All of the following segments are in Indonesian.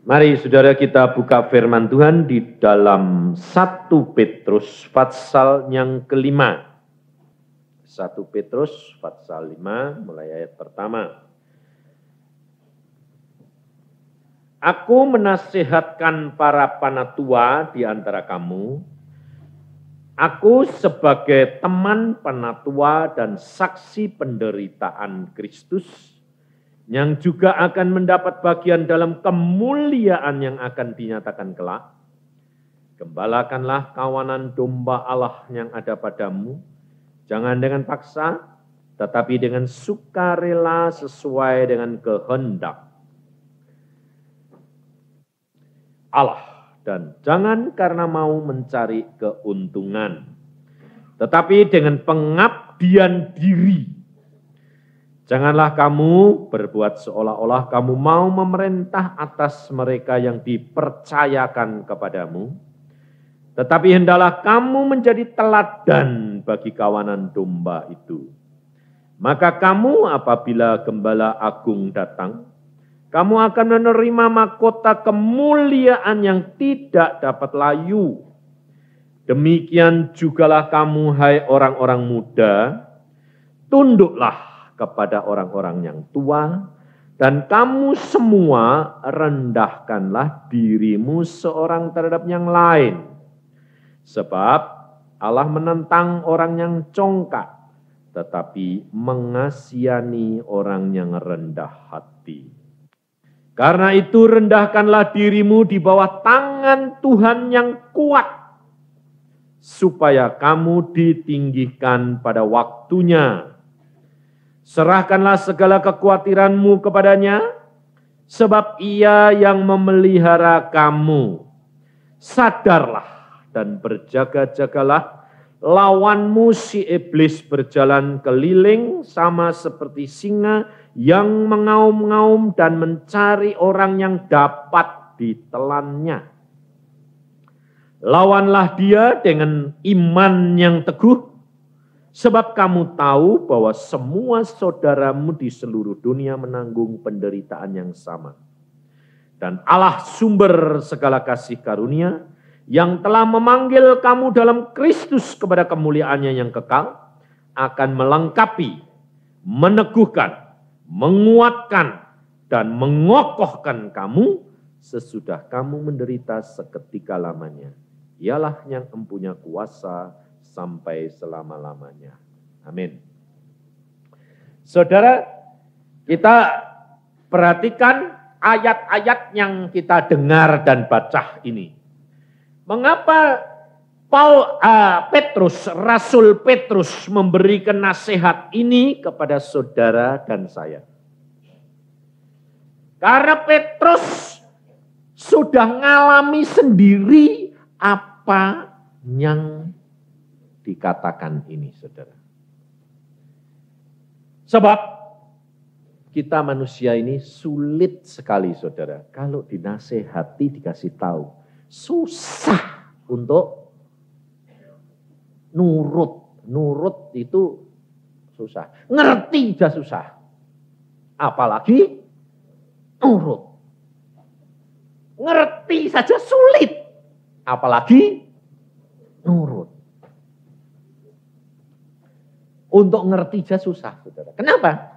Mari saudara kita buka firman Tuhan di dalam 1 Petrus pasal yang kelima. 1 Petrus pasal 5 mulai ayat pertama. Aku menasihatkan para panatua di antara kamu. Aku sebagai teman panatua dan saksi penderitaan Kristus, yang juga akan mendapat bagian dalam kemuliaan yang akan dinyatakan kelak. Gembalakanlah kawanan domba Allah yang ada padamu, jangan dengan paksa, tetapi dengan sukarela sesuai dengan kehendak Allah. Dan jangan karena mau mencari keuntungan, tetapi dengan pengabdian diri. Janganlah kamu berbuat seolah-olah kamu mau memerintah atas mereka yang dipercayakan kepadamu, tetapi hendaklah kamu menjadi teladan bagi kawanan domba itu. Maka kamu apabila Gembala Agung datang, kamu akan menerima mahkota kemuliaan yang tidak dapat layu. Demikian jugalah kamu, hai orang-orang muda, tunduklah kepada orang-orang yang tua, dan kamu semua rendahkanlah dirimu seorang terhadap yang lain. Sebab Allah menentang orang yang congkak, tetapi mengasihani orang yang rendah hati. Karena itu rendahkanlah dirimu di bawah tangan Tuhan yang kuat, supaya kamu ditinggikan pada waktunya. Serahkanlah segala kekhawatiranmu kepadanya, sebab Ia yang memelihara kamu. Sadarlah dan berjaga-jagalah, lawanmu si iblis berjalan keliling sama seperti singa yang mengaum-ngaum dan mencari orang yang dapat ditelannya. Lawanlah dia dengan iman yang teguh, sebab kamu tahu bahwa semua saudaramu di seluruh dunia menanggung penderitaan yang sama. Dan Allah sumber segala kasih karunia, yang telah memanggil kamu dalam Kristus kepada kemuliaannya yang kekal, akan melengkapi, meneguhkan, menguatkan, dan mengokohkan kamu sesudah kamu menderita seketika lamanya. Ialah yang mempunyai kuasa sampai selama-lamanya. Amin. Saudara, kita perhatikan ayat-ayat yang kita dengar dan baca ini. Mengapa Rasul Petrus memberikan nasihat ini kepada saudara dan saya? Karena Petrus sudah mengalami sendiri apa yang dikatakan ini, saudara. Sebab kita manusia ini sulit sekali, saudara. Kalau dinasehati, dikasih tahu, susah untuk nurut. Nurut itu susah. Ngerti aja susah. Apalagi nurut. Ngerti saja sulit. Apalagi nurut. Untuk ngerti aja susah, saudara. Kenapa?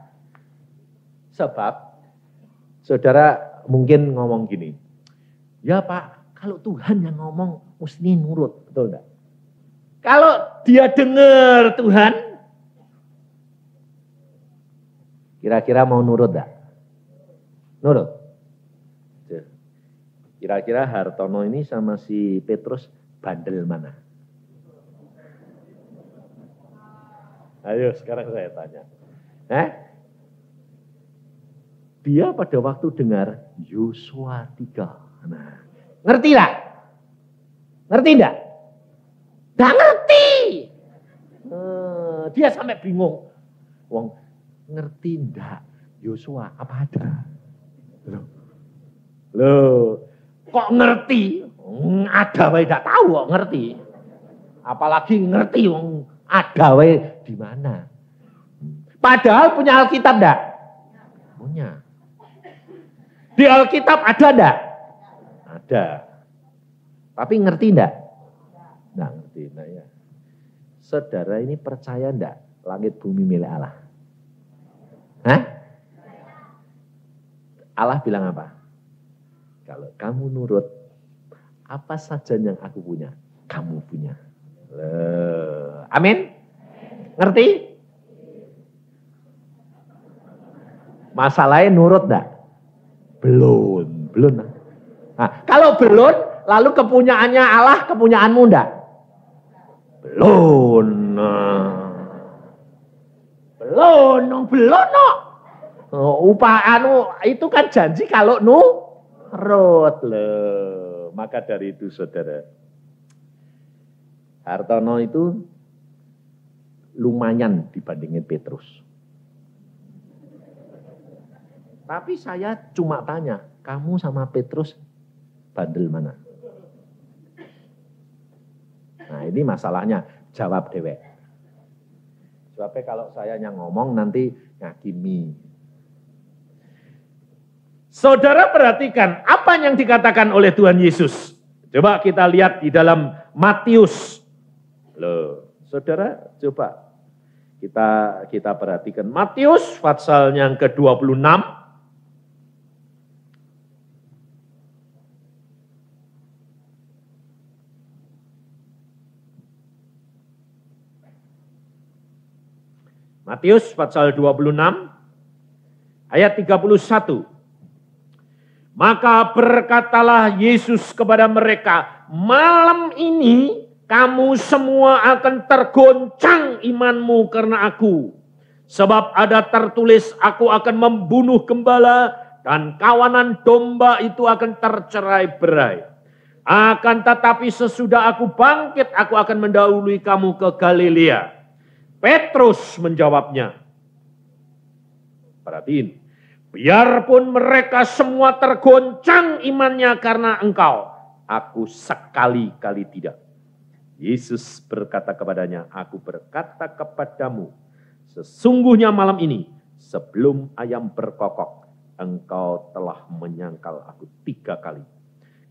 Sebab saudara mungkin ngomong gini, ya Pak, kalau Tuhan yang ngomong mesti nurut, betul enggak? Kalau dia dengar Tuhan, kira-kira mau nurut enggak? Nurut. Kira-kira Hartono ini sama si Petrus bandel mana? Ayo sekarang saya tanya. Dia pada waktu dengar Yosua 3. Nah, ngerti lah? Ngerti enggak? Enggak ngerti. Dia sampai bingung. Wong ngerti enggak Yosua apa ada? Loh, kok ngerti? Ada wae enggak tahu kok ngerti. Apalagi ngerti wong ada wae di mana. Padahal punya Alkitab enggak? Punya. Di Alkitab ada enggak? Ada. Tapi ngerti enggak? Enggak ngerti. Nah, ya. Saudara ini percaya enggak langit bumi milik Allah? Hah? Allah bilang apa? Kalau kamu nurut, apa saja yang aku punya, kamu punya. Amin? Ngerti? Masalahnya nurut enggak? Belum. Nah, kalau belum, lalu kepunyaannya Allah, kepunyaanmu enggak? Belum. Belum. Upah itu kan janji kalau nurut loh. Maka dari itu saudara, Hartono itu lumayan dibandingin Petrus. Tapi saya cuma tanya, kamu sama Petrus bandel mana? Nah ini masalahnya, jawab dewek. Sebabnya kalau saya yang ngomong nanti ngakimi. Saudara perhatikan apa yang dikatakan oleh Tuhan Yesus. Coba kita lihat di dalam Matius. Loh, saudara coba kita perhatikan. Matius pasal yang ke-26. Matius pasal 26 ayat 31. Maka berkatalah Yesus kepada mereka, malam ini kamu semua akan tergoncang imanmu karena aku. Sebab ada tertulis, aku akan membunuh gembala dan kawanan domba itu akan tercerai-berai. Akan tetapi sesudah aku bangkit, aku akan mendahului kamu ke Galilea. Petrus menjawabnya, perhatiin, biarpun mereka semua tergoncang imannya karena engkau, aku sekali-kali tidak. Yesus berkata kepadanya, aku berkata kepadamu, sesungguhnya malam ini sebelum ayam berkokok, engkau telah menyangkal aku 3 kali.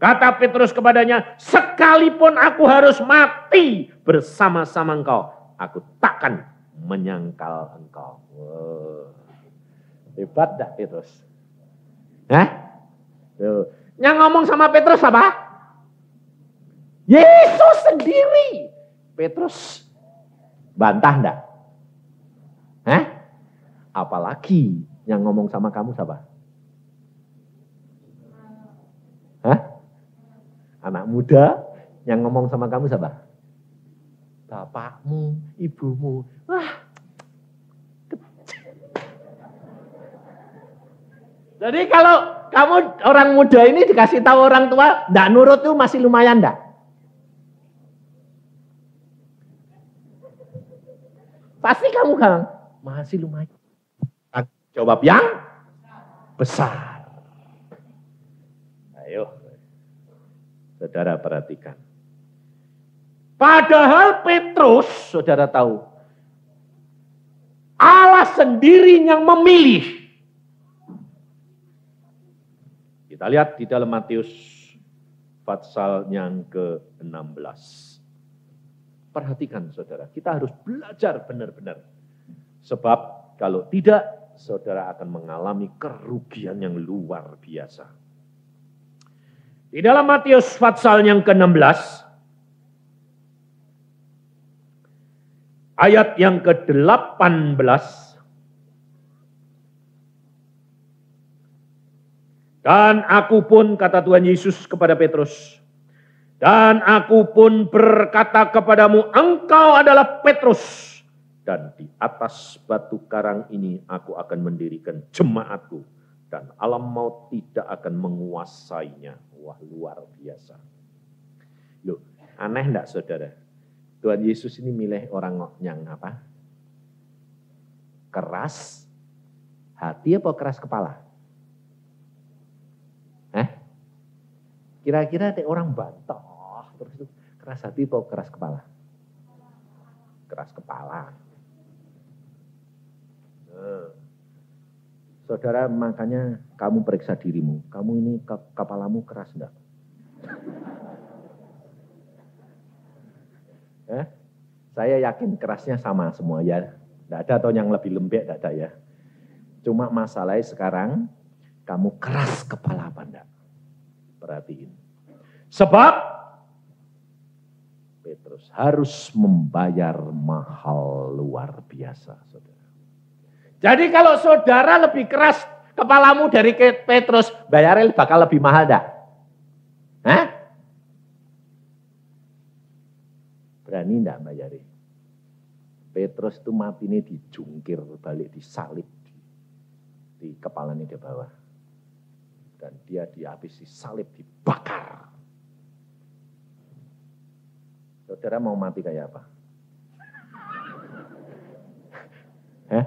Kata Petrus kepadanya, sekalipun aku harus mati bersama-sama engkau, aku takkan menyangkal engkau. Wow. Hebat dah Petrus. Yang ngomong sama Petrus apa? Yesus sendiri. Petrus bantah enggak? Apalagi yang ngomong sama kamu siapa? Anak muda yang ngomong sama kamu siapa? Bapakmu, ibumu. Wah. Jadi kalau kamu orang muda ini dikasih tahu orang tua, enggak nurut tuh masih lumayan enggak? Pasti kamu kan masih lumayan. Jawab yang besar. Ayo, saudara perhatikan. Padahal Petrus, saudara tahu, Allah sendiri yang memilih. Kita lihat di dalam Matius pasal yang ke-16. Perhatikan saudara, kita harus belajar benar-benar. Sebab kalau tidak, saudara akan mengalami kerugian yang luar biasa. Di dalam Matius pasal yang ke-16, ayat yang ke-18, dan aku pun, kata Tuhan Yesus kepada Petrus, dan aku pun berkata kepadamu, engkau adalah Petrus, dan di atas batu karang ini aku akan mendirikan jemaatku, dan alam maut tidak akan menguasainya. Wah, luar biasa. Loh, aneh enggak saudara? Tuhan Yesus ini milih orang yang apa? Keras hati apa keras kepala? Kira-kira ada orang bantah terus itu keras hati atau keras kepala? Keras kepala. Saudara, makanya kamu periksa dirimu. Kamu ini kepalamu keras enggak? Saya yakin kerasnya sama semua ya. Tidak ada atau yang lebih lembek, tidak ada ya. Cuma masalahnya sekarang, kamu keras kepala apa enggak? Perhatiin. Sebab Petrus harus membayar mahal luar biasa, saudara. Jadi kalau saudara lebih keras kepalamu dari Petrus, bayarnya bakal lebih mahal enggak? Hah? Berani enggak bayarin? Petrus itu mati ini dijungkir balik, disalib di kepalanya di bawah. Dan dia dihabisi salib, dibakar. Saudara mau mati kayak apa? Hah?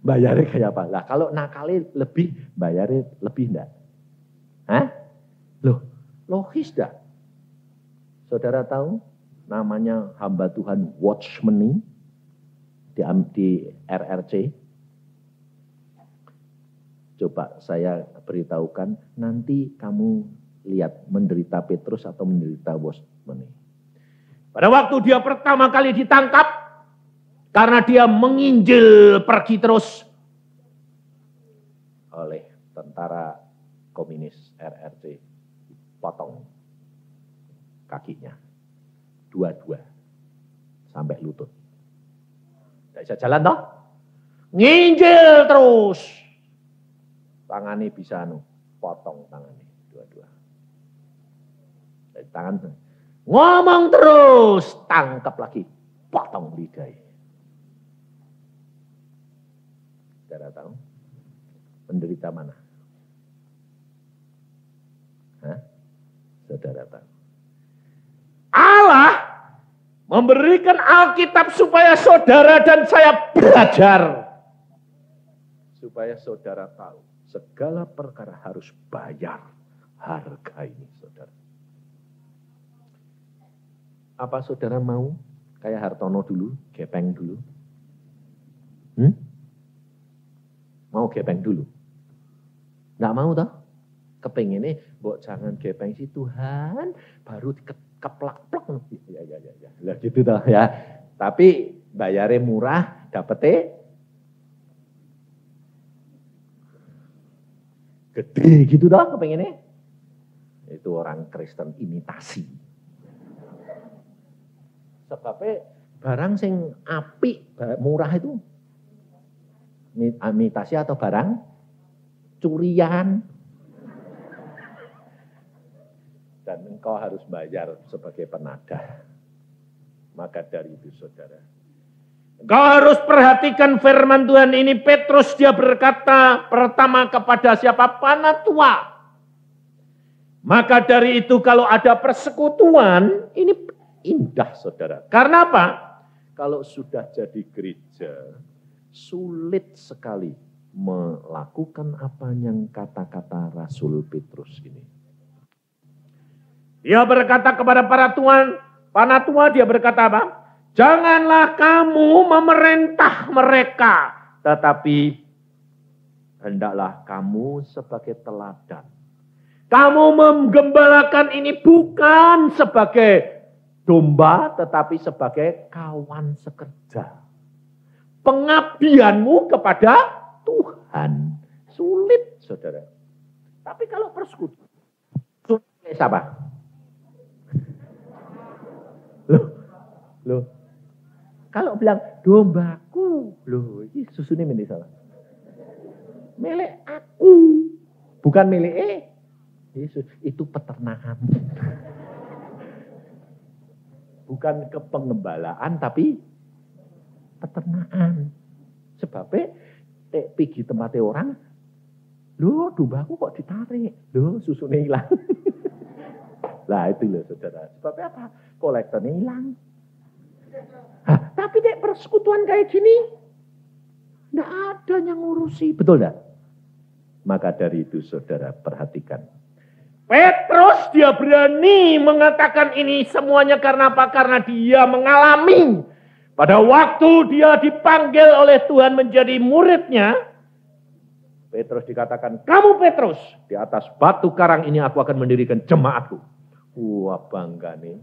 Bayarnya kayak apa? Lah kalau nakali lebih, bayarnya lebih enggak? Hah? Loh, logis enggak? Saudara tahu namanya hamba Tuhan Watchmeni di RRC. Coba saya beritahukan, nanti kamu lihat menderita Petrus atau menderita Watchmeni. Pada waktu dia pertama kali ditangkap, karena dia menginjil pergi terus oleh tentara komunis RRC, potong kakinya, dua-dua, sampai lutut. Tidak bisa jalan toh? Nginjil terus. Tangannya bisa potong tangannya, dua-dua. Dari tangan, ngomong terus, tangkap lagi, potong lidahnya. Saudara tahu? Menderita mana? Hah? Saudara tahu? Allah memberikan Alkitab supaya saudara dan saya belajar. Supaya saudara tahu, segala perkara harus bayar harga ini, saudara. Apa saudara mau kayak Hartono dulu, gepeng dulu? Mau gepeng dulu? Nggak mau toh? Kepengennya, mbok jangan gepeng si Tuhan, baru keplak-plak. Ya. Lah gitu toh ya. Tapi bayarnya murah, dapetnya gede gitu toh kepengennya. Itu orang Kristen imitasi. Sebabnya barang sing apik, murah itu imitasi atau barang curian. Dan engkau harus bayar sebagai penadah. Maka dari itu saudara, engkau harus perhatikan firman Tuhan ini. Petrus dia berkata pertama kepada siapa? Panatua. Maka dari itu kalau ada persekutuan, ini indah saudara. Karena apa? Kalau sudah jadi gereja, sulit sekali melakukan apa yang kata-kata Rasul Petrus ini. Dia berkata kepada para tuan, panatua, dia berkata apa? Janganlah kamu memerintah mereka, tetapi hendaklah kamu sebagai teladan. Kamu menggembalakan ini bukan sebagai domba, tetapi sebagai kawan sekerja. Pengabdianmu kepada Tuhan. Sulit, saudara. Tapi kalau persekutuan, sulit apa? Loh. Kalau bilang dombaku, loh, ini susunya milik salah. Milik aku, bukan milik Yesus. Itu peternakan. Bukan kepengembalaan, tapi peternakan. Sebabnya pergi tempatnya orang, loh dombaku kok ditarik, loh susunya hilang. Lah itu loh saudara. Sebabnya apa? Kolektornya hilang. Tapi dek persekutuan kayak gini, enggak ada yang ngurusi. Betul enggak? Maka dari itu saudara perhatikan. Petrus dia berani mengatakan ini semuanya karena apa? Karena dia mengalami. Pada waktu dia dipanggil oleh Tuhan menjadi muridnya, Petrus dikatakan, kamu Petrus, di atas batu karang ini aku akan mendirikan jemaatku. Wah bangga nih.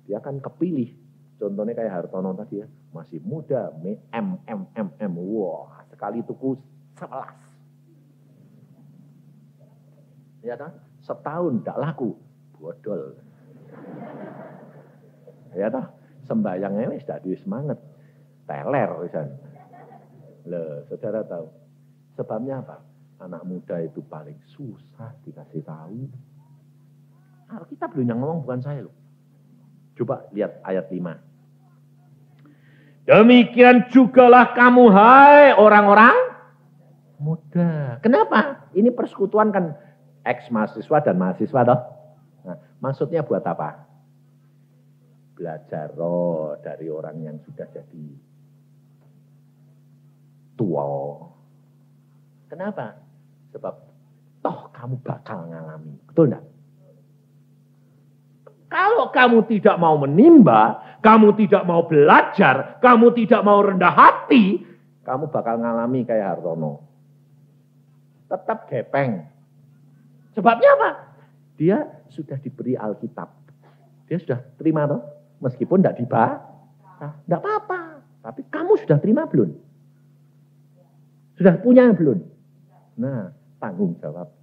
Dia kan kepilih Contohnya kayak Hartono tadi ya, masih muda, wah sekali tuku 11. Ya kan? Setahun tidak laku, bodol. Ya toh, sembayangnya wis dadi semangat. Teler wisan. Loh, saudara tahu sebabnya apa? Anak muda itu paling susah dikasih tahu. Alkitab loh yang ngomong, bukan saya loh. Coba lihat ayat 5. Demikian jugalah kamu, hai orang-orang muda. Kenapa? Ini persekutuan kan ex mahasiswa dan mahasiswa toh. Nah, maksudnya buat apa? Belajar dari orang yang sudah jadi tua. Kenapa? Sebab toh kamu bakal ngalami. Betul enggak? Kalau kamu tidak mau menimba, kamu tidak mau belajar, kamu tidak mau rendah hati, kamu bakal ngalami kayak Hartono. Tetap gepeng. Sebabnya apa? Dia sudah diberi Alkitab. Dia sudah terima toh? Meskipun tidak dibaca, tidak apa-apa. Tapi kamu sudah terima belum? Sudah punya belum? Nah, tanggung jawab.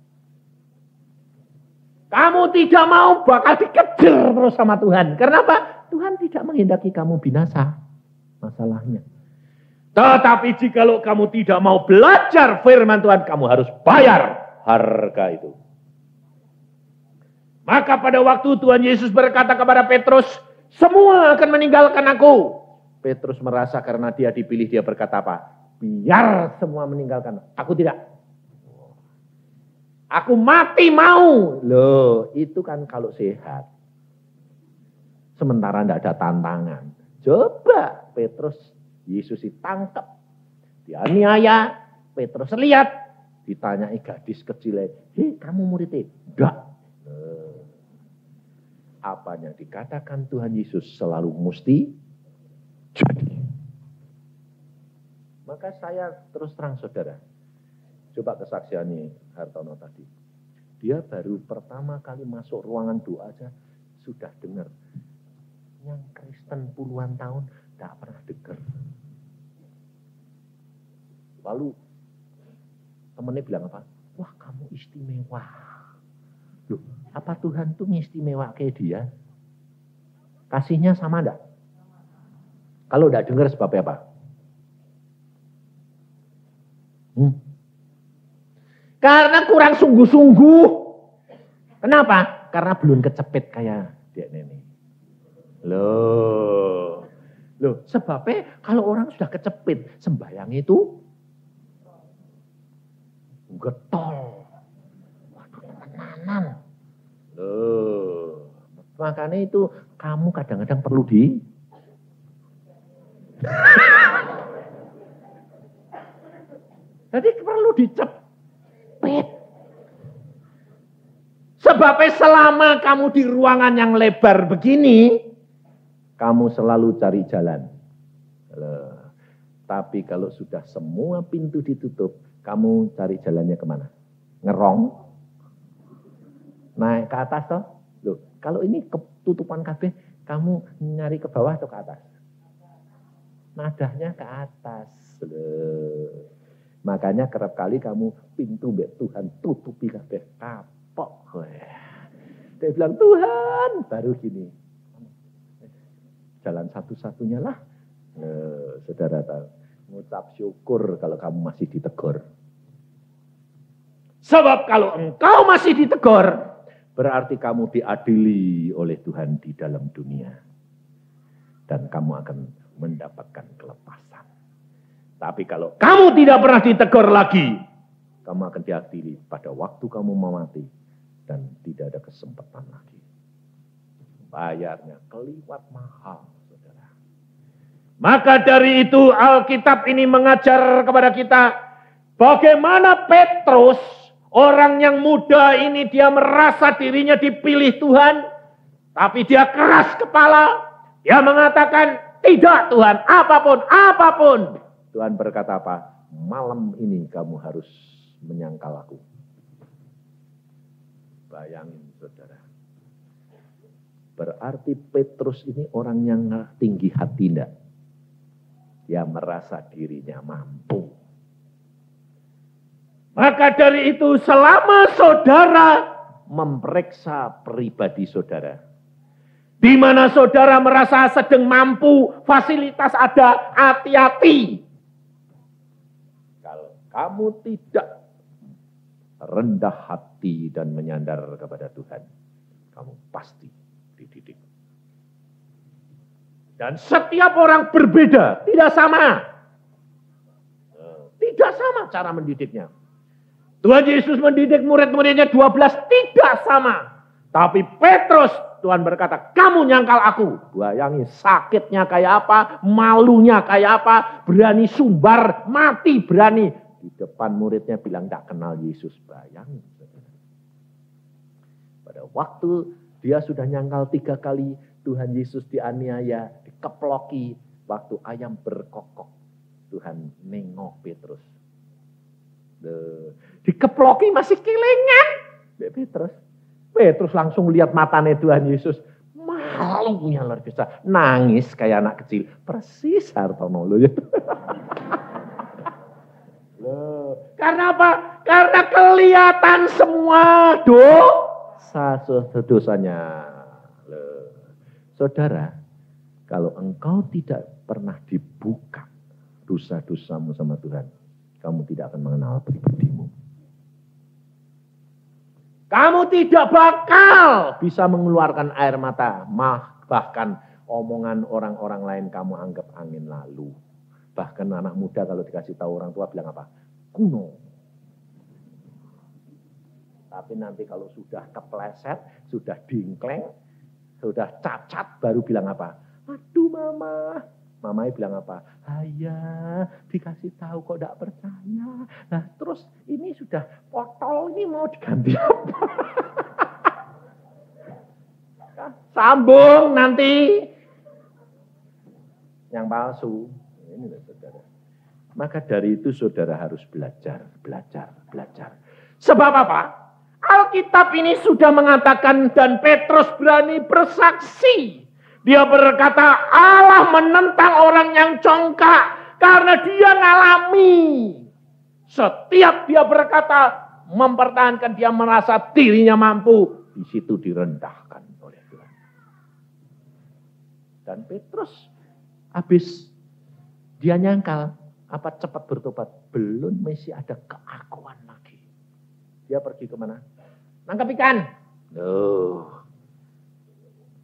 Kamu tidak mau, bakal dikejar terus sama Tuhan. Kenapa? Tuhan tidak menghendaki kamu binasa. Masalahnya. Tetapi jikalau kamu tidak mau belajar firman Tuhan, kamu harus bayar harga itu. Maka pada waktu Tuhan Yesus berkata kepada Petrus, semua akan meninggalkan aku. Petrus merasa karena dia dipilih, dia berkata apa? Biar semua meninggalkan, aku tidak. Aku mati mau. Loh, itu kan kalau sehat. Sementara tidak ada tantangan. Coba Petrus, Yesus ditangkap. Dianiaya. Petrus lihat. Ditanyai gadis kecil. Hei, kamu muridnya? Enggak. Apa yang dikatakan Tuhan Yesus selalu mesti jadi. Maka saya terus terang saudara. Coba kesaksiannya Hartono tadi. Dia baru pertama kali masuk ruangan doa aja sudah dengar. Yang Kristen puluhan tahun tidak pernah dengar. Lalu temennya bilang apa? Wah, kamu istimewa. Loh, apa Tuhan tuh istimewa kayak dia? Kasihnya sama enggak? Kalau enggak dengar sebabnya apa? Karena kurang sungguh-sungguh. Kenapa? Karena belum kecepet kayak dia nenek. Loh, sebabnya kalau orang sudah kecepet, sembahyang itu getol. Waduh, tenanan. Loh, makanya itu kamu kadang-kadang perlu jadi perlu dicepet. Sebabnya selama kamu di ruangan yang lebar begini, kamu selalu cari jalan. Tapi kalau sudah semua pintu ditutup, kamu cari jalannya kemana? Ngerong? Naik ke atas toh? Loh, kalau ini ketutupan kabeh, kamu nyari ke bawah atau ke atas? Nadahnya ke atas. Loh. Makanya kerap kali kamu pintu Tuhan tutupi kabeh kapok. Dia bilang, Tuhan, baru gini. Jalan satu-satunya lah. Saudara tahu, mengucap syukur kalau kamu masih ditegur. Sebab kalau engkau masih ditegur, berarti kamu diadili oleh Tuhan di dalam dunia. Dan kamu akan mendapatkan kelepasan. Tapi kalau kamu tidak pernah ditegur lagi, kamu akan diadili pada waktu kamu mau mati. Dan tidak ada kesempatan lagi. Bayarnya keliwat mahal, saudara. Maka dari itu Alkitab ini mengajar kepada kita, bagaimana Petrus, orang yang muda ini, dia merasa dirinya dipilih Tuhan, tapi dia keras kepala, dia mengatakan, tidak Tuhan, apapun. Tuhan berkata apa? Malam ini kamu harus menyangkal aku. Bayangin saudara. Berarti Petrus ini orang yang tinggi hati enggak? Dia merasa dirinya mampu. Maka dari itu selama saudara memeriksa pribadi saudara, di mana saudara merasa sedang mampu, fasilitas ada, hati-hati. Kalau kamu tidak rendah hati dan menyandar kepada Tuhan, kamu pasti dididik. Dan setiap orang berbeda, tidak sama. Tidak sama cara mendidiknya. Tuhan Yesus mendidik murid-muridnya 12 tidak sama. Tapi Petrus, Tuhan berkata, kamu nyangkal aku. Bayangin sakitnya kayak apa, malunya kayak apa, berani sumbar, mati berani. Di depan muridnya bilang tak kenal Yesus. Bayangin. Pada waktu dia sudah nyangkal 3 kali, Tuhan Yesus dianiaya, dikeploki. Waktu ayam berkokok, Tuhan nengok Petrus. Dikeploki masih kelingan. Petrus langsung lihat matanya Tuhan Yesus. Malunya luar biasa. Nangis kayak anak kecil. Persis Hartono loh ya. Karena apa? Karena kelihatan semua dosanya. Saudara, kalau engkau tidak pernah dibuka dosa-dosamu sama Tuhan, kamu tidak akan mengenal pribadimu. Kamu tidak bakal bisa mengeluarkan air mata. Bahkan omongan orang-orang lain kamu anggap angin lalu. Bahkan anak muda kalau dikasih tahu orang tua bilang apa? Kuno. Tapi nanti kalau sudah kepleset, sudah dingkleng, sudah cacat, baru bilang apa? Aduh mama. Mamanya bilang apa? Ayah, dikasih tahu kok tidak percaya. Nah terus ini sudah potol, ini mau diganti apa? Sambung nanti. Yang palsu. Ini loh saudara. Maka dari itu saudara harus belajar. Sebab apa? Alkitab ini sudah mengatakan dan Petrus berani bersaksi. Dia berkata Allah menentang orang yang congkak karena dia ngalami. Setiap dia berkata mempertahankan dia merasa dirinya mampu, di situ direndahkan oleh Tuhan. Dan Petrus habis dia nyangkal, apa cepat bertobat? Belum masih ada keakuan lagi. Dia pergi kemana? Nangkap ikan.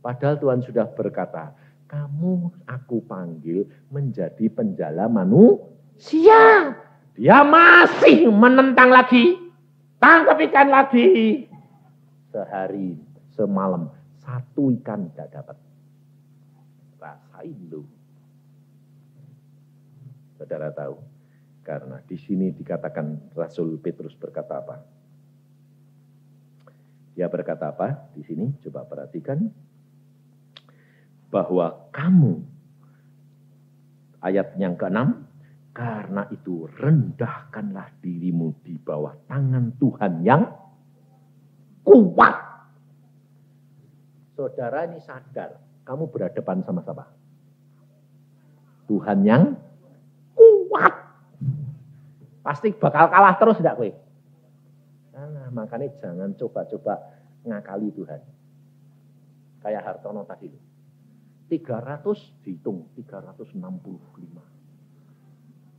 Padahal Tuhan sudah berkata, kamu aku panggil menjadi penjala manusia. Dia masih menentang lagi. Tangkap ikan lagi. Sehari, semalam, 1 ikan tidak dapat. Rasain lu. Saudara tahu, karena di sini dikatakan Rasul Petrus berkata apa? Dia berkata apa? Di sini coba perhatikan. Bahwa kamu, ayat yang ke-6, karena itu rendahkanlah dirimu di bawah tangan Tuhan yang kuat. Saudara ini sadar, kamu berhadapan sama siapa? Tuhan yang kuat. Pasti bakal kalah terus tidak kowe? Nah, makanya jangan coba-coba ngakali Tuhan. Kayak Hartono tadi. 300 dihitung, 365.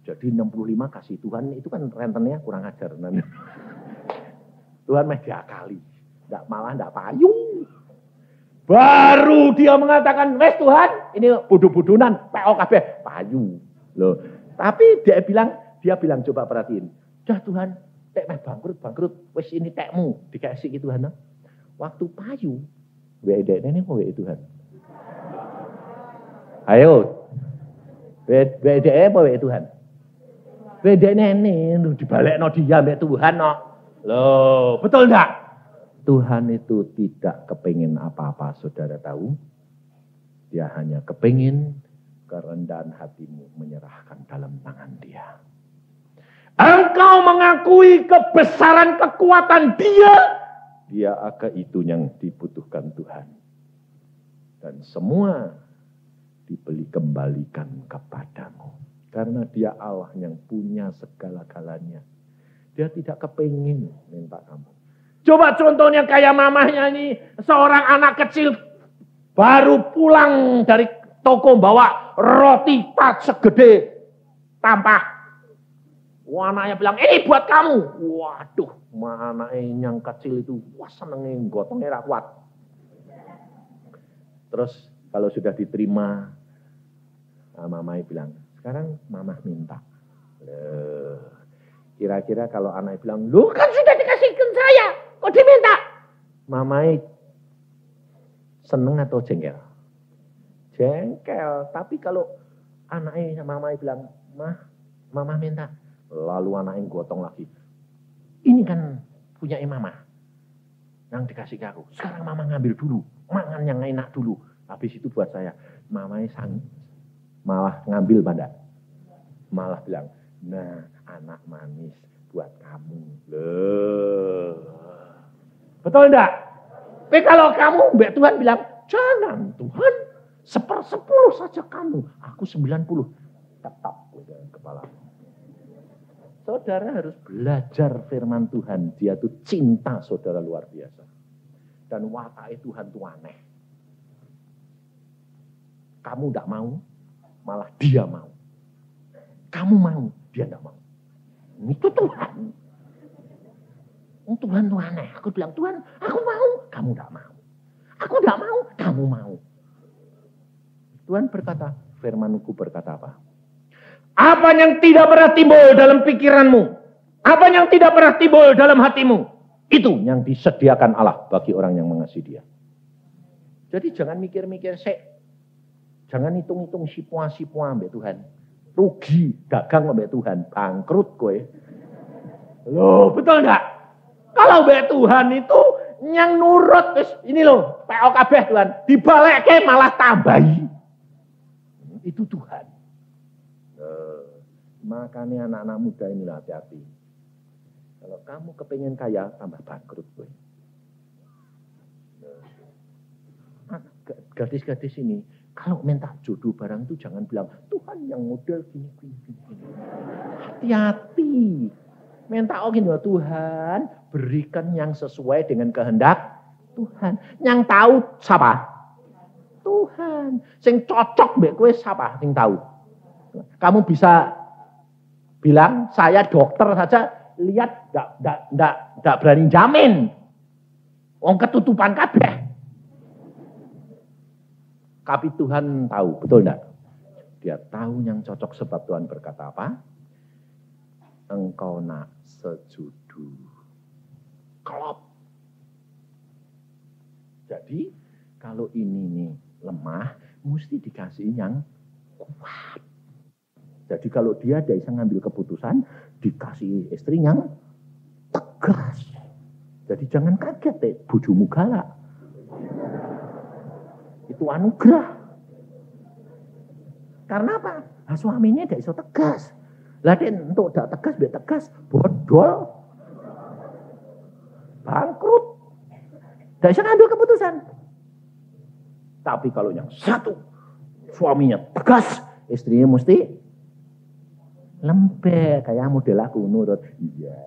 Jadi 65 kasih Tuhan, itu kan rentennya kurang ajar. Tuhan mah diakali, malah tidak payu. Baru dia mengatakan, wes Tuhan, ini bodoh-bodonan, POKB, payu. Loh. Tapi dia bilang coba perhatiin, dah Tuhan, tek meh bangkrut, wes ini tekmu, dikasih Tuhan. Waktu payu, wedek ini kok wedek Tuhan. Ayo, bedanya apa ya Tuhan? Bedanya ini dibalik dia mbak Tuhan no. Loh, betul enggak? Tuhan itu tidak kepingin apa-apa, saudara tahu. Dia hanya kepingin kerendahan hatimu menyerahkan dalam tangan dia. Engkau mengakui kebesaran kekuatan dia. Dia akan itu yang dibutuhkan Tuhan. Dan semua dibeli kembalikan kepadamu. Karena dia Allah yang punya segala-galanya. Dia tidak kepingin minta kamu. Coba contohnya kayak mamahnya ini. Seorang anak kecil baru pulang dari toko bawa roti tart segede tampah. Wah, anaknya bilang, ini buat kamu. Waduh, anaknya yang kecil itu wah senengnya gotongnya kuat. Terus kalau sudah diterima, mamanya bilang, sekarang mamah minta. Kira-kira kalau anaknya bilang, lu kan sudah dikasihkan saya, kok diminta? Mamanya seneng atau jengkel? Jengkel. Tapi kalau anaknya mamanya bilang, mamah minta. Lalu anaknya gotong lagi. Ini kan punya mama. Yang dikasih ke aku. Sekarang mama ngambil dulu. Makan yang enak dulu. Habis itu buat saya. Mamanya malah ngambil pada. Malah bilang, nah anak manis buat kamu. Loh. Betul enggak? Tapi kalau kamu, Mbak Tuhan bilang, jangan Tuhan. 1/10 saja kamu. Aku 90. Tetap kepala. Saudara harus belajar firman Tuhan. Dia tuh cinta saudara luar biasa. Dan wataknya Tuhan tuh aneh. Kamu tidak mau, malah dia mau. Kamu mau, dia tidak mau. Itu Tuhan. Tuhan tuh aneh. Aku bilang, Tuhan, aku mau, kamu tidak mau. Aku tidak mau, kamu mau. Tuhan berkata, firman-Ku berkata apa? Apa yang tidak pernah timbul dalam pikiranmu, apa yang tidak pernah timbul dalam hatimu, itu yang disediakan Allah bagi orang yang mengasihi Dia. Jadi jangan mikir-mikir jangan hitung-hitung sipua-sipua mbak Tuhan. Rugi dagang mbak Tuhan, bangkrut kowe. Loh, betul enggak? Kalau mbak Tuhan itu yang nurut, ini loh, POKB Tuhan, dibalik malah tambahi. Itu Tuhan. Makanya anak-anak muda inilah hati-hati. Kalau kamu kepengen kaya, tambah bangkrut. Gadis-gadis ini, kalau minta jodoh barang itu jangan bilang, Tuhan yang model gini. Hati-hati. Minta gini, Tuhan berikan yang sesuai dengan kehendak Tuhan. Yang tahu siapa? Tuhan. Yang cocok mbek kowe siapa? Yang tahu. Kamu bisa bilang, saya dokter saja, lihat, enggak berani jamin. Wong ketutupan kabeh. Tapi Tuhan tahu, betul enggak? Dia tahu yang cocok sebab Tuhan berkata apa? Engkau nak sejudu. Klop. Jadi, kalau ini nih lemah, mesti dikasih yang kuat. Jadi kalau dia bisa ngambil keputusan, dikasih istri yang tegas. Jadi jangan kaget bojomu galak. Itu anugerah. Karena apa? Nah, suaminya tidak bisa tegas. Lah untuk tidak tegas, biar tegas, bodol. Bangkrut. Tidak bisa ngambil keputusan. Tapi kalau yang satu, suaminya tegas, istrinya mesti lembek, kayak model aku nurut. Iya.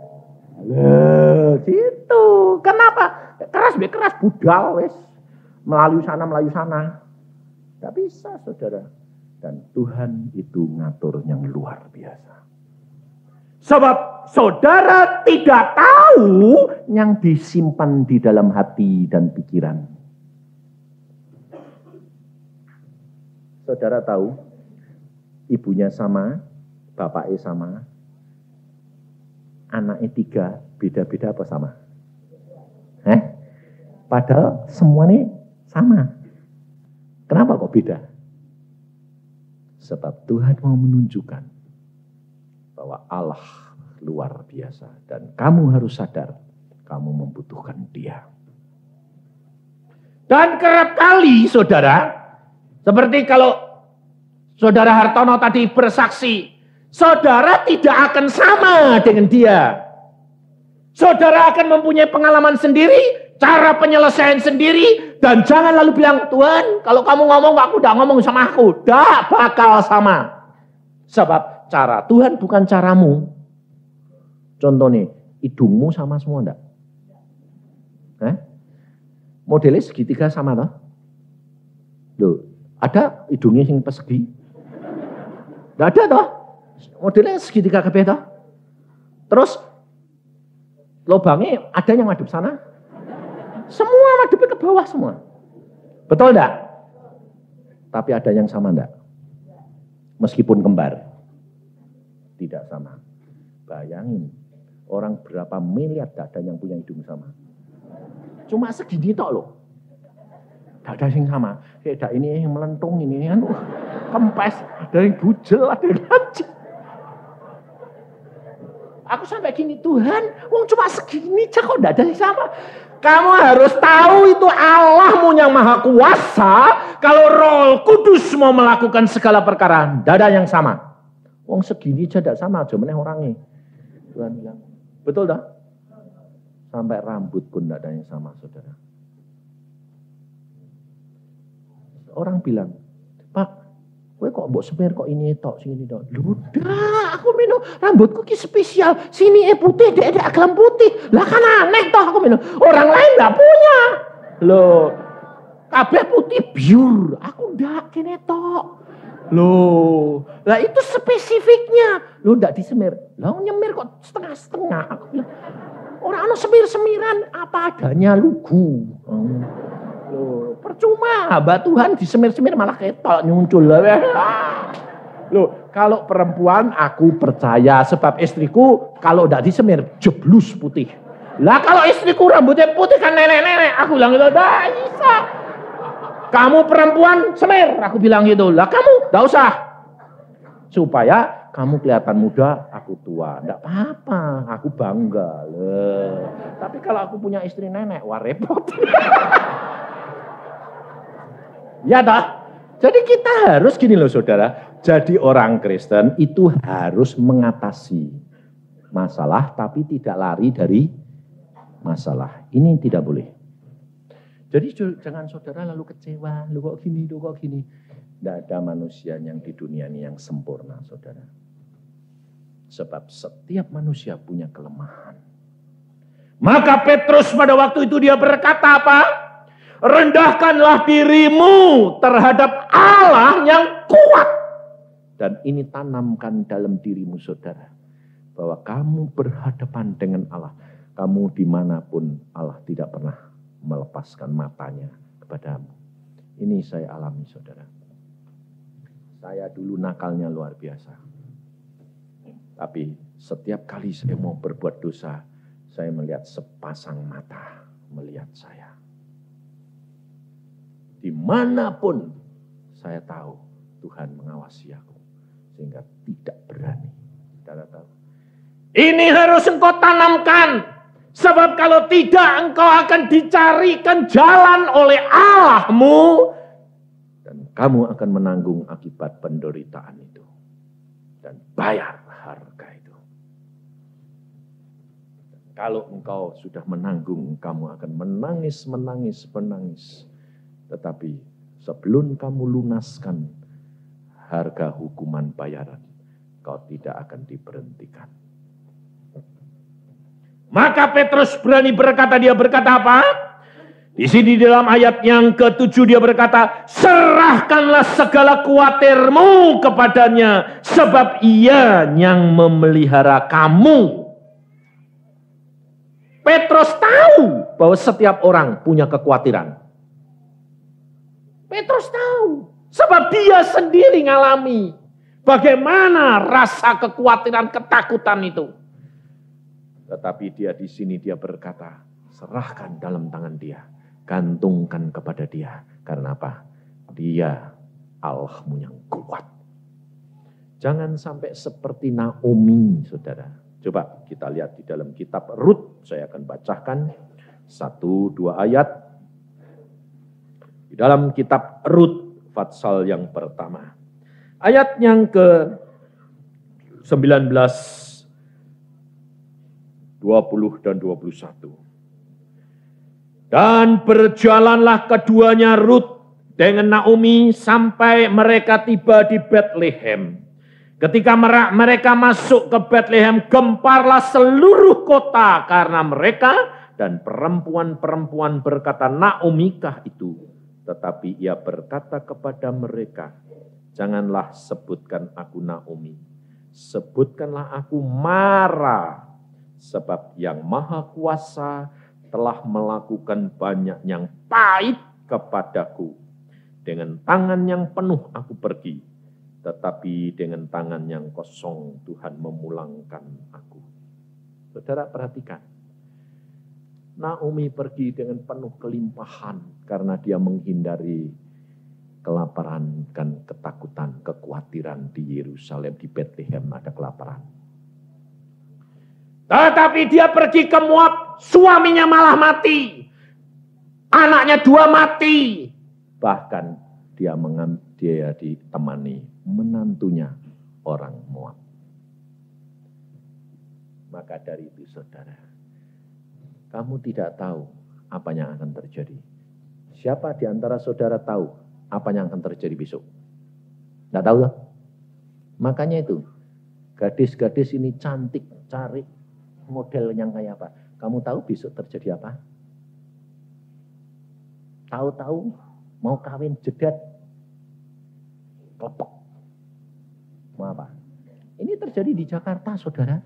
Gitu. Kenapa? Keras budal wes. Melayu sana. Tidak bisa, saudara. Dan Tuhan itu ngatur yang luar biasa. Sebab saudara tidak tahu yang disimpan di dalam hati dan pikiran. Saudara tahu, ibunya sama, bapaknya sama, anaknya 3, beda-beda apa sama? Padahal semuanya sama. Kenapa kok beda? Sebab Tuhan mau menunjukkan bahwa Allah luar biasa. Dan kamu harus sadar, kamu membutuhkan Dia. Dan kerap kali saudara, seperti kalau saudara Hartono tadi bersaksi, saudara tidak akan sama dengan dia. Saudara akan mempunyai pengalaman sendiri, cara penyelesaian sendiri. Dan jangan lalu bilang, Tuhan kalau kamu ngomong aku udah ngomong sama aku. Tidak bakal sama. Sebab cara Tuhan bukan caramu. Contoh nih, hidungmu sama semua enggak? Modelnya segitiga sama toh? Loh, ada hidungnya yang persegi? Enggak ada toh? Modelnya segitiga kabeh toh? Terus lubangnya ada yang madep sana? Semua madepnya ke bawah semua. Betul enggak? Tapi ada yang sama enggak? Meskipun kembar. Tidak sama. Bayangin, orang berapa miliar tidak ada yang punya hidung sama. Cuma segini tok loh. Tidak ada yang sama. Kayak ini yang melentung, ini kan kempes. Ada yang bujel, ada yang lancip. Aku sampai gini, Tuhan, wong cuma segini aja kok tidak ada yang sama. Kamu harus tahu itu Allahmu yang maha kuasa. Kalau Roh Kudus mau melakukan segala perkara, tidak ada yang sama. Wong segini aja tidak sama, aja meneh orangnya. Tuhan bilang, betul dah? Sampai rambut pun tidak ada yang sama, saudara. Orang bilang, Pak, kowe kok mbok semir kok ini tok sini tok. Ludah, aku minum rambutku ki spesial. Sini putih, dek agam putih. Lah kan aneh toh aku minum. Orang lain enggak punya. Loh, kabeh putih biur. Aku ndak kene tok. Loh, lah itu spesifiknya. Loh ndak disemir. Lah nyemir kok setengah-setengah. Aku bilang, orang ana semir-semiran apa adanya lugu. Loh, percuma, hamba Tuhan disemir-semir malah ketok nyuncul. Loh, kalau perempuan aku percaya sebab istriku kalau tidak disemir jeblus putih. Lah kalau istriku rambutnya putih kan nenek-nenek, aku bilang gitu, dah bisa. Kamu perempuan semir, aku bilang gitu. Lah kamu tidak usah. Supaya kamu kelihatan muda, aku tua. Tidak apa-apa, aku bangga. Tapi kalau aku punya istri nenek, wah repot. Ya dah. Jadi kita harus gini loh saudara. Jadi orang Kristen itu harus mengatasi masalah tapi tidak lari dari masalah. Ini tidak boleh. Jadi jangan saudara lalu kecewa. Lu kok gini, lu kok gini. Tidak ada manusia yang di dunia ini yang sempurna saudara. Sebab setiap manusia punya kelemahan. Maka Petrus pada waktu itu dia berkata apa? Rendahkanlah dirimu terhadap Allah yang kuat. Dan ini tanamkan dalam dirimu saudara. Bahwa kamu berhadapan dengan Allah. Kamu dimanapun Allah tidak pernah melepaskan matanya kepadamu. Ini saya alami saudara. Saya dulu nakalnya luar biasa. Tapi setiap kali saya mau berbuat dosa. Saya melihat sepasang mata melihat saya. Dimanapun saya tahu Tuhan mengawasi aku. Sehingga tidak berani. Saudara tahu. Ini harus engkau tanamkan. Sebab kalau tidak engkau akan dicarikan jalan oleh Allahmu. Dan kamu akan menanggung akibat penderitaan itu. Dan bayar harga itu. Kalau engkau sudah menanggung, kamu akan menangis. Tetapi sebelum kamu lunaskan harga hukuman bayaran, kau tidak akan diberhentikan. Maka Petrus berani berkata, dia berkata apa? Di sini dalam ayat yang ke-7 dia berkata, serahkanlah segala kuatirmu kepadanya, sebab ia yang memelihara kamu. Petrus tahu bahwa setiap orang punya kekhawatiran. Petrus tahu. Sebab dia sendiri ngalami. Bagaimana rasa kekhawatiran, ketakutan itu. Tetapi dia di sini dia berkata, serahkan dalam tangan dia. Gantungkan kepada dia. Karena apa? Dia Allahmu yang kuat. Jangan sampai seperti Naomi, saudara. Coba kita lihat di dalam kitab Rut. Saya akan bacakan 1-2 ayat. Di dalam kitab Rut, pasal yang pertama. Ayat yang ke-19, 20 dan 21. Dan berjalanlah keduanya Rut dengan Naomi sampai mereka tiba di Bethlehem. Ketika mereka masuk ke Bethlehem, gemparlah seluruh kota karena mereka, dan perempuan-perempuan berkata, Naomikah itu? Tetapi ia berkata kepada mereka, janganlah sebutkan aku Naomi, sebutkanlah aku Mara, sebab yang Maha Kuasa telah melakukan banyak yang pahit kepadaku. Dengan tangan yang penuh aku pergi, tetapi dengan tangan yang kosong Tuhan memulangkan aku. Saudara perhatikan, Naomi pergi dengan penuh kelimpahan karena dia menghindari kelaparan dan ketakutan, kekhawatiran di Yerusalem, di Bethlehem ada kelaparan. Tetapi dia pergi ke Moab, suaminya malah mati. Anaknya 2 mati. Bahkan dia ditemani menantunya orang Moab. Maka dari itu saudara, kamu tidak tahu apa yang akan terjadi. Siapa di antara saudara tahu apa yang akan terjadi besok? Tidak tahu lah. Makanya itu, gadis-gadis ini cantik, cari model yang kayak apa. Kamu tahu besok terjadi apa? Tahu-tahu mau kawin jedat, kelepek. Mau apa? Ini terjadi di Jakarta, saudara.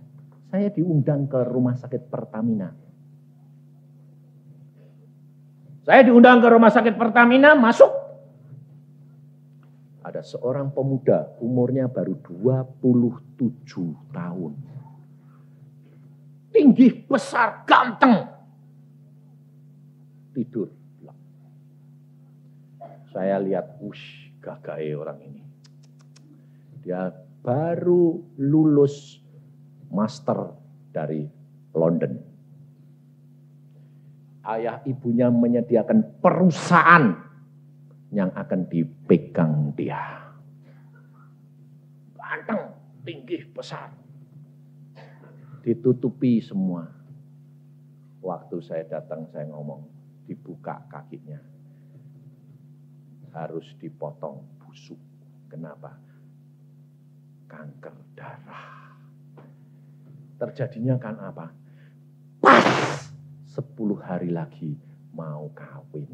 Saya diundang ke rumah sakit Pertamina. Masuk. Ada seorang pemuda, umurnya baru 27 tahun. Tinggi, besar, ganteng. Tidur. Saya lihat, gagahnya orang ini. Dia baru lulus master dari London. Ayah ibunya menyediakan perusahaan yang akan dipegang dia. Ganteng, tinggi, besar. Ditutupi semua. Waktu saya datang, saya ngomong, dibuka kakinya. Harus dipotong busuk. Kenapa? Kanker darah. Terjadinya kan apa? Pas 10 hari lagi mau kawin.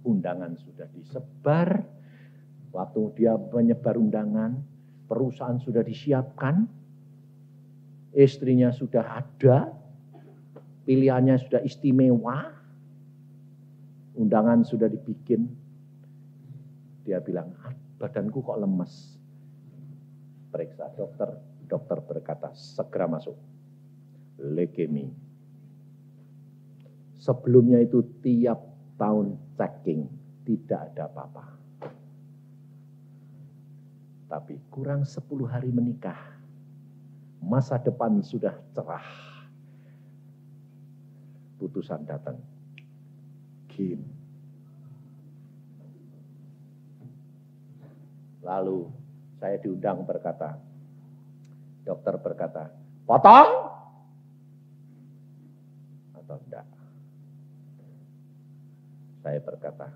Undangan sudah disebar. Waktu dia menyebar undangan, perusahaan sudah disiapkan. Istrinya sudah ada. Pilihannya sudah istimewa. Undangan sudah dibikin. Dia bilang, badanku kok lemes. Periksa dokter. Dokter berkata, segera masuk. Leukemi. Sebelumnya itu tiap tahun checking. Tidak ada apa-apa. Tapi kurang 10 hari menikah. Masa depan sudah cerah. Putusan datang. Kim. Lalu saya diundang berkata, dokter berkata, potong atau enggak? Saya berkata,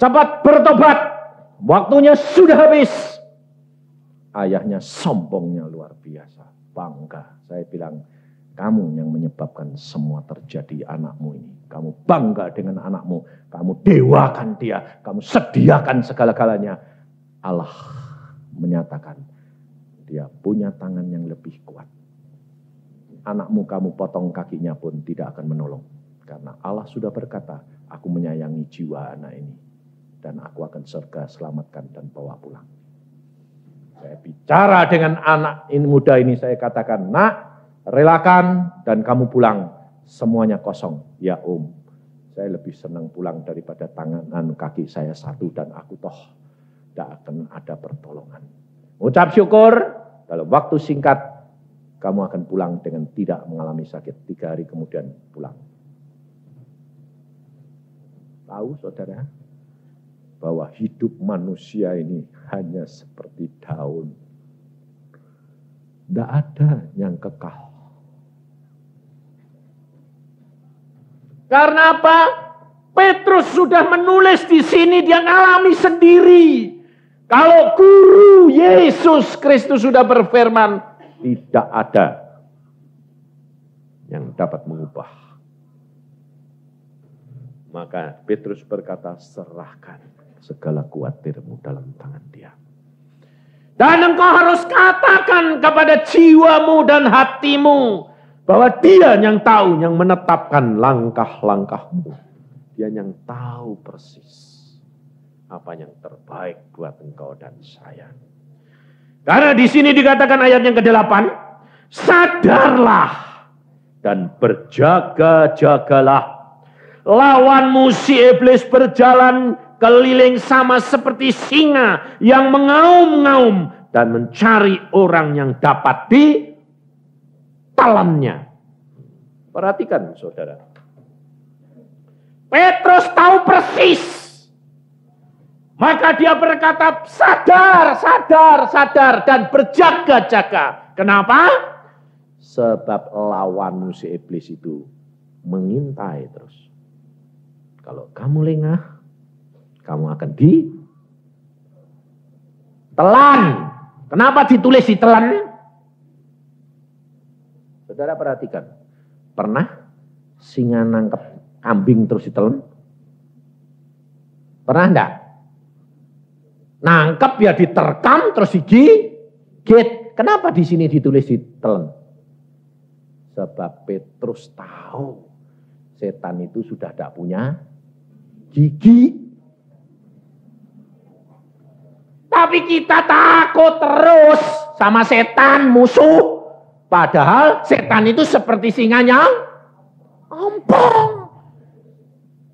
cepat bertobat, waktunya sudah habis. Ayahnya sombongnya luar biasa, bangga. Saya bilang, kamu yang menyebabkan semua terjadi anakmu ini. Kamu bangga dengan anakmu. Kamu dewakan dia. Kamu sediakan segala-galanya. Allah menyatakan dia punya tangan yang lebih kuat. Anakmu kamu potong kakinya pun tidak akan menolong. Karena Allah sudah berkata, aku menyayangi jiwa anak ini. Dan aku akan surga selamatkan dan bawa pulang. Saya bicara dengan anak ini muda ini. Saya katakan, nak, relakan dan kamu pulang. Semuanya kosong. Ya saya lebih senang pulang daripada tangan kaki saya satu dan aku toh tidak akan ada pertolongan. Ucap syukur, dalam waktu singkat kamu akan pulang dengan tidak mengalami sakit. 3 hari kemudian pulang. Tahu saudara, bahwa hidup manusia ini hanya seperti daun. Tidak ada yang kekal. Karena apa? Petrus sudah menulis di sini, dia ngalami sendiri. Kalau guru Yesus Kristus sudah berfirman, tidak ada yang dapat mengubah. Maka Petrus berkata, serahkan segala kuatirmu dalam tangan Dia. Dan engkau harus katakan kepada jiwamu dan hatimu bahwa Dia yang tahu, yang menetapkan langkah-langkahmu. Dia yang tahu persis apa yang terbaik buat engkau dan saya. Karena di sini dikatakan ayat yang ke-8, sadarlah dan berjaga-jagalah. Lawanmu si iblis berjalan keliling sama seperti singa yang mengaum-ngaum dan mencari orang yang dapat ditelannya. Perhatikan saudara. Petrus tahu persis. Maka dia berkata sadar, sadar, sadar dan berjaga-jaga. Kenapa? Sebab lawanmu si iblis itu mengintai terus. Kalau kamu lengah, kamu akan ditelan. Kenapa ditulis ditelan? Saudara perhatikan. Pernah singa nangkep kambing terus ditelan? Pernah enggak? Nangkep ya diterkam terus digigit. Kenapa di sini ditulis ditelan? Sebab Petrus tahu setan itu sudah tidak punya gigi. Tapi kita takut terus sama setan musuh. Padahal setan itu seperti singanya ompong.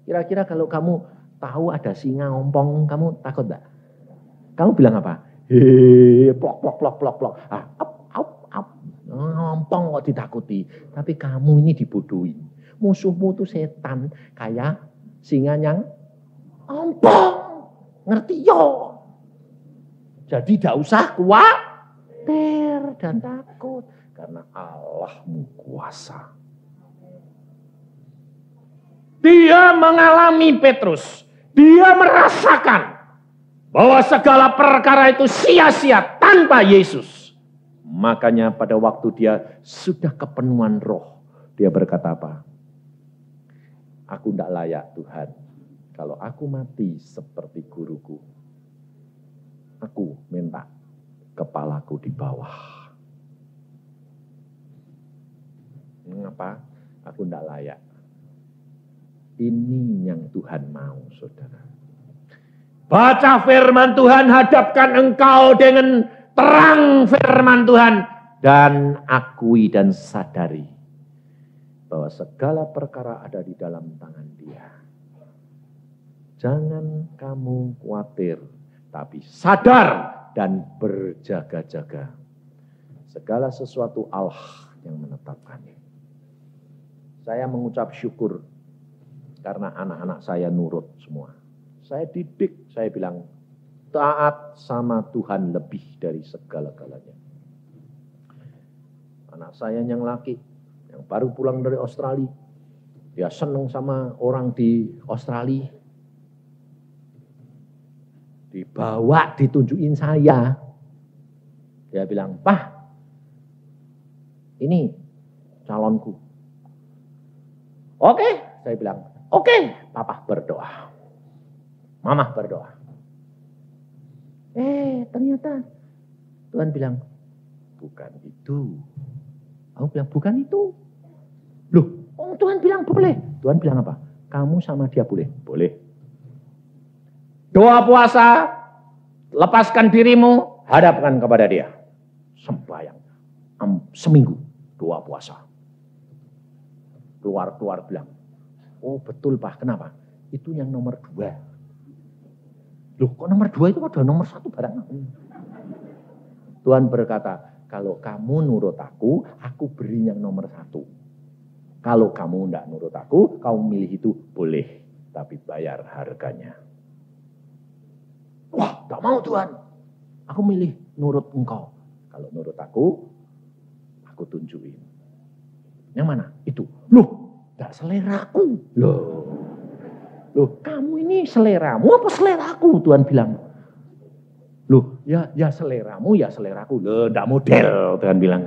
Kira-kira kalau kamu tahu ada singa ompong, kamu takut enggak? Kamu bilang apa? Plok, plok, plok, plok, plok. Ompong kok ditakuti. Tapi kamu ini dibodohi. Musuhmu itu setan kayak singa yang ompong. Ngerti yo? Jadi tidak usah khawatir dan takut. Karena Allahmu kuasa. Dia mengalami Petrus. Dia merasakan bahwa segala perkara itu sia-sia tanpa Yesus. Makanya pada waktu dia sudah kepenuhan roh. Dia berkata apa? Aku tidak layak Tuhan. Kalau aku mati seperti guruku. Aku minta kepalaku di bawah. Mengapa? Aku tidak layak. Ini yang Tuhan mau, saudara. Baca firman Tuhan, hadapkan engkau dengan terang firman Tuhan. Dan akui dan sadari bahwa segala perkara ada di dalam tangan Dia. Jangan kamu khawatir, tapi sadar dan berjaga-jaga. Segala sesuatu Allah yang menetapkannya. Saya mengucap syukur karena anak-anak saya nurut semua. Saya didik, saya bilang taat sama Tuhan lebih dari segala-galanya. Anak saya yang laki, yang baru pulang dari Australia, dia senang sama orang di Australia. Dibawa, ditunjukin saya. Dia bilang, "Pak, ini calonku." Oke, saya bilang, "Oke, Papa berdoa. Mama berdoa." Ternyata Tuhan bilang, "Bukan itu." Aku bilang, "Bukan itu." Loh, Tuhan bilang boleh. Tuhan bilang apa? Kamu sama dia boleh? Boleh. Doa puasa, lepaskan dirimu, hadapkan kepada dia. Sembahyang. Seminggu doa puasa. Keluar bilang, "Oh betul Pak, kenapa?" Itu yang nomor 2. Loh kok nomor 2 itu ada nomor 1 barang? Tuhan berkata, kalau kamu nurut aku beri yang nomor 1. Kalau kamu tidak nurut aku, kamu milih itu boleh. Tapi bayar harganya. Wah, tak mau Tuhan. Aku milih nurut engkau. Kalau nurut aku tunjukin. Yang mana? Itu. Loh, Enggak seleraku. Loh, kamu ini seleramu apa seleraku? Tuhan bilang. Loh, ya seleramu, ya seleraku. Loh, enggak model, Tuhan bilang.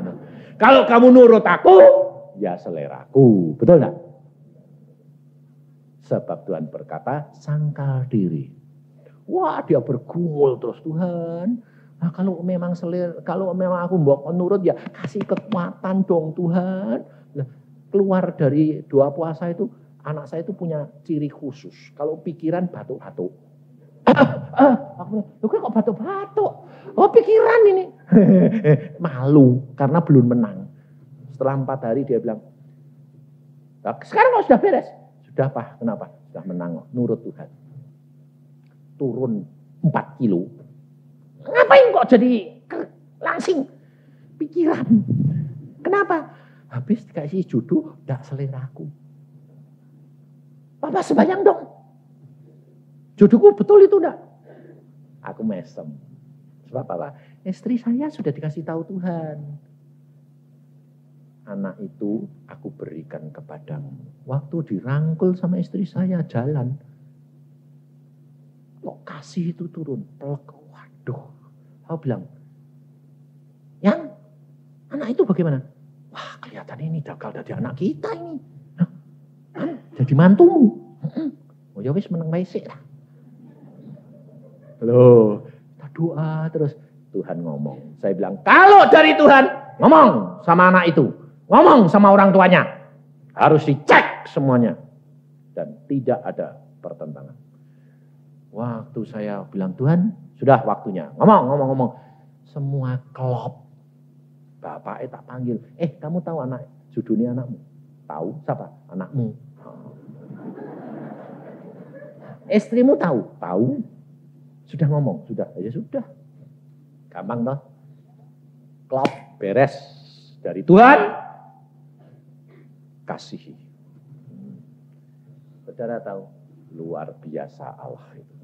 Kalau kamu nurut aku, ya seleraku. Betul enggak? Sebab Tuhan berkata, sangkal diri. Wah, dia bergumul terus, Tuhan. Nah, kalau memang aku mau nurut, ya kasih kekuatan dong, Tuhan. Nah, keluar dari doa puasa itu, anak saya itu punya ciri khusus. Kalau pikiran batuk-batuk. Aku kok batuk-batuk? Oh, pikiran ini. Malu karena belum menang. Setelah 4 hari dia bilang, sekarang kok sudah beres? Sudah, Pak. Kenapa? Sudah menang, nurut Tuhan. Turun 4 kilo. Ngapain kok jadi langsing? Pikiran. Kenapa? Habis dikasih jodoh, gak seleraku. Papa sembahyang dong. Jodohku betul itu enggak? Aku mesem. Sebab apa? Istri saya sudah dikasih tahu Tuhan. Anak itu aku berikan kepadamu. Waktu dirangkul sama istri saya jalan. Kok kasih itu turun? Pelek. Waduh. Aku bilang, yang anak itu bagaimana? Wah, kelihatan ini bakal jadi anak kita ini. Jadi mantumu. Oh ya wis meneng wae sik lah. Loh, kita doa terus Tuhan ngomong. Saya bilang, kalau dari Tuhan, ngomong sama anak itu. Ngomong sama orang tuanya. Harus dicek semuanya. Dan tidak ada pertentangan. Waktu saya bilang, Tuhan, sudah waktunya. Ngomong. Semua klop. Bapaknya tak panggil. Kamu tahu anak judulnya anakmu? Tahu? Siapa? Anakmu. Istrimu tahu? Tahu. Sudah ngomong? Sudah. Ya sudah. Gampang toh. Klop. Beres. Dari Tuhan. Kasihi. Saudara tahu? Luar biasa Allah itu.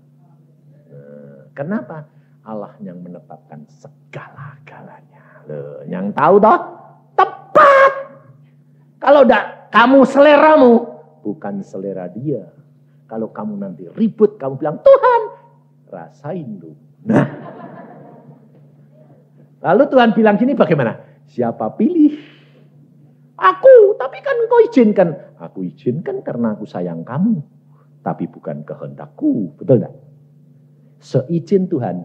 Kenapa? Allah yang menetapkan segala-galanya. Yang tahu toh? Tepat. Kalau enggak, kamu seleramu. Bukan selera dia. Kalau kamu nanti ribut, kamu bilang, Tuhan, rasain lu. Nah. Lalu Tuhan bilang gini bagaimana? Siapa pilih? Aku, tapi kan engkau izinkan. Aku izinkan karena aku sayang kamu. Tapi bukan kehendakku. Betul enggak? Seizin Tuhan,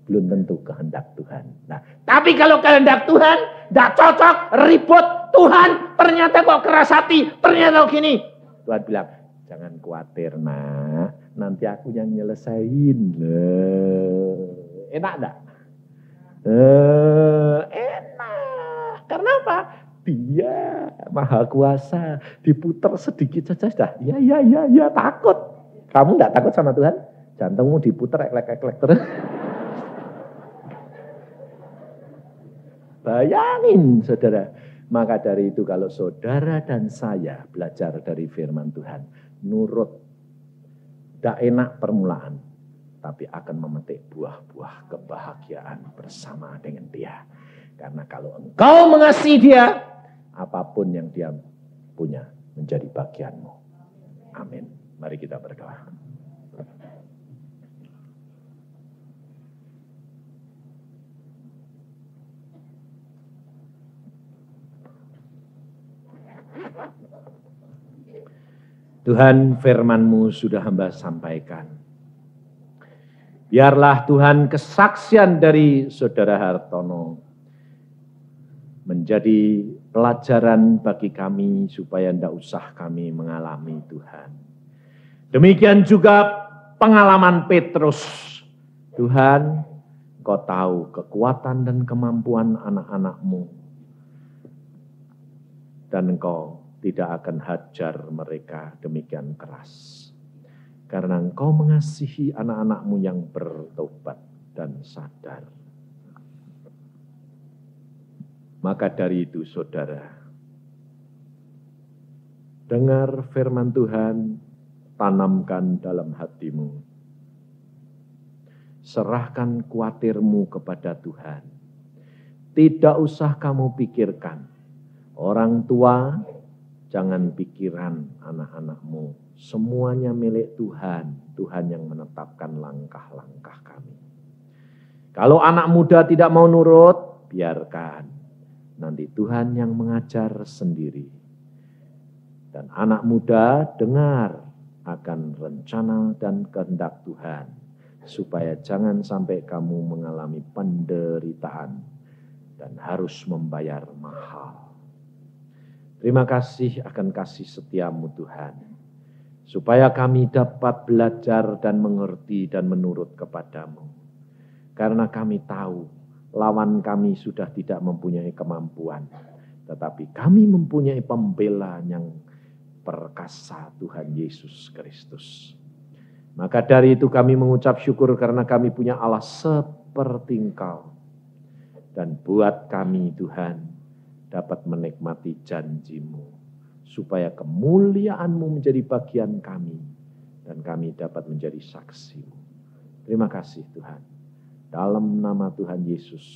belum tentu kehendak Tuhan. Nah, tapi kalau kehendak Tuhan, enggak cocok, ribut. Tuhan, ternyata kok keras hati, ternyata kok gini. Tuhan bilang, jangan khawatir nak, nanti aku yang nyelesain. Enak enggak? Enak. Karena apa? Dia maha kuasa. Diputer sedikit saja sudah. Ya, takut. Kamu enggak takut sama Tuhan? Jantungmu diputer eklek-eklek terus. Bayangin saudara. Maka dari itu kalau saudara dan saya belajar dari firman Tuhan. Nurut. Tidak enak permulaan. Tapi akan memetik buah-buah kebahagiaan bersama dengan dia. Karena kalau engkau mengasihi dia, apapun yang dia punya menjadi bagianmu. Amin. Mari kita berdoa. Tuhan, firman-Mu sudah hamba sampaikan. Biarlah Tuhan kesaksian dari Saudara Hartono menjadi pelajaran bagi kami supaya tidak usah kami mengalami Tuhan. Demikian juga pengalaman Petrus. Tuhan, Engkau tahu kekuatan dan kemampuan anak-anak-Mu. Dan Engkau tidak akan hajar mereka demikian keras. Karena Engkau mengasihi anak-anak-Mu yang bertobat dan sadar. Maka dari itu saudara, dengar firman Tuhan, tanamkan dalam hatimu. Serahkan khawatirmu kepada Tuhan. Tidak usah kamu pikirkan. Orang tua, Jangan pikiran anak-anakmu. Semuanya milik Tuhan. Tuhan yang menetapkan langkah-langkah kami. Kalau anak muda tidak mau nurut, biarkan. Nanti Tuhan yang mengajar sendiri. Dan anak muda dengar akan rencana dan kehendak Tuhan. Supaya jangan sampai kamu mengalami penderitaan dan harus membayar mahal. Terima kasih akan kasih setiamu Tuhan. Supaya kami dapat belajar dan mengerti dan menurut kepadamu. Karena kami tahu lawan kami sudah tidak mempunyai kemampuan. Tetapi kami mempunyai pembela yang perkasa, Tuhan Yesus Kristus. Maka dari itu kami mengucap syukur karena kami punya Allah seperti Engkau. Dan buat kami Tuhan dapat menikmati janji-Mu, supaya kemuliaan-Mu menjadi bagian kami, dan kami dapat menjadi saksi-Mu. Terima kasih Tuhan. Dalam nama Tuhan Yesus,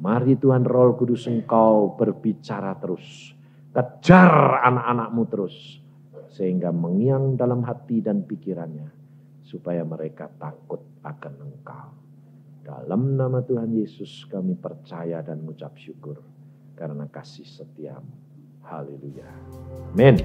mari Tuhan Roh Kudus Engkau berbicara terus, kejar anak-anak-Mu terus, sehingga mengiang dalam hati dan pikirannya, supaya mereka takut akan Engkau. Dalam nama Tuhan Yesus kami percaya dan mengucap syukur, karena kasih setiamu. Haleluya. Amin.